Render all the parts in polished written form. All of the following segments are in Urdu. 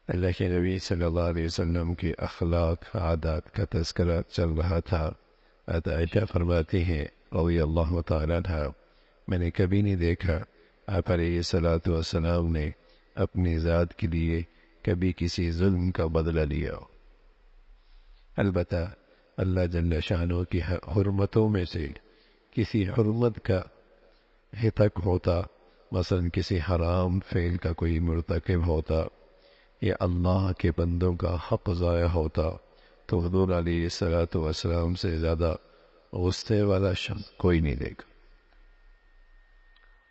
اللہ کے نبی صلی اللہ علیہ وسلم کی اخلاق عادات کا تذکرہ چل رہا تھا۔ عائشہ فرماتی ہیں رضی اللہ تعالیٰ عنہا، میں نے کبھی نہیں دیکھا آپ علیہ الصلوۃ والسلام نے اپنی ذات کے لیے کبھی کسی ظلم کا بدلہ لیا ہو۔ البتہ اللہ جل شانہ کی حرمتوں میں سے کسی حرمت کا ہتک ہوتا، مثلا کسی حرام فعل کا کوئی مرتکب ہوتا یا اللہ کے بندوں کا حق ضائع ہوتا، تو حضور علیہ الصلوۃ والسلام سے زیادہ غصے والا شخص کوئی نہیں دیکھا۔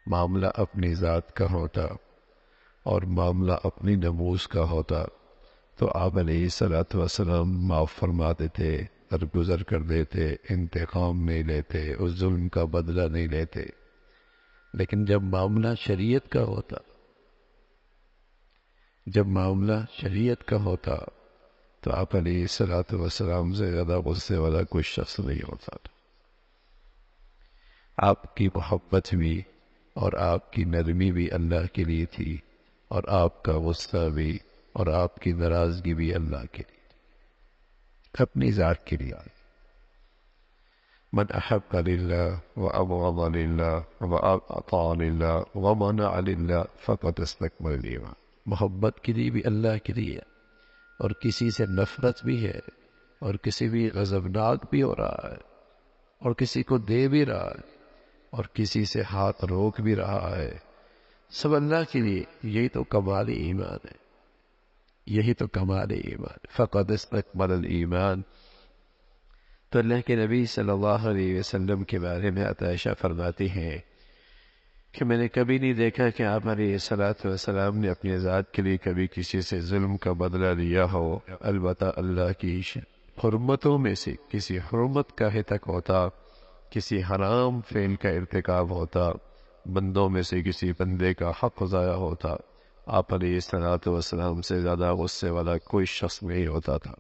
معاملہ اپنی ذات کا ہوتا اور معاملہ اپنی نموز کا ہوتا تو آپ علیہ الصلوۃ والسلام معاف فرما دیتے، درگزر کر دیتے، انتقام نہیں لیتے، اس ظلم کا بدلہ نہیں لیتے۔ لیکن جب معاملہ شریعت کا ہوتا، کا ہوتا تو آپ علیہ الصلوۃ والسلام سے زیادہ غصے والا کوئی شخص نہیں ہوتا تھا۔ آپ کی محبت بھی اور آپ کی نرمی بھی اللہ کے لیے تھی، اور آپ کا غصہ بھی اور آپ کی ناراضگی بھی اللہ کے لیے تھی، اپنی ذات کے لیے۔ من احب للہ وابغض للہ واطاع للہ ومنع للہ فقد استکمل الایمان۔ محبت کے لیے بھی اللہ کے لیے، اور کسی سے نفرت بھی ہے، اور کسی بھی غضبناک بھی ہو رہا ہے، اور کسی کو دے بھی رہا ہے، اور کسی سے ہاتھ روک بھی رہا ہے، سب اللہ کے لیے۔ یہی تو کمال ایمان ہے، یہی تو کمال ایمان۔ فقد استکمل الایمان۔ تو اللہ کے نبی صلی اللہ علیہ وسلم کے بارے میں عائشہ فرماتی ہیں کہ میں نے کبھی نہیں دیکھا کہ آپ علیہ الصلوۃ والسلام نے اپنی ذات کے لیے کبھی کسی سے ظلم کا بدلہ لیا ہو۔ البتہ اللہ کی حرمتوں میں سے کسی حرمت کا ہتک ہوتا، کسی حرام فعل کا ارتکاب ہوتا، بندوں میں سے کسی بندے کا حق ضائع ہوتا، آپ علیہ الصلوۃ والسلام سے زیادہ غصے والا کوئی شخص نہیں ہوتا تھا۔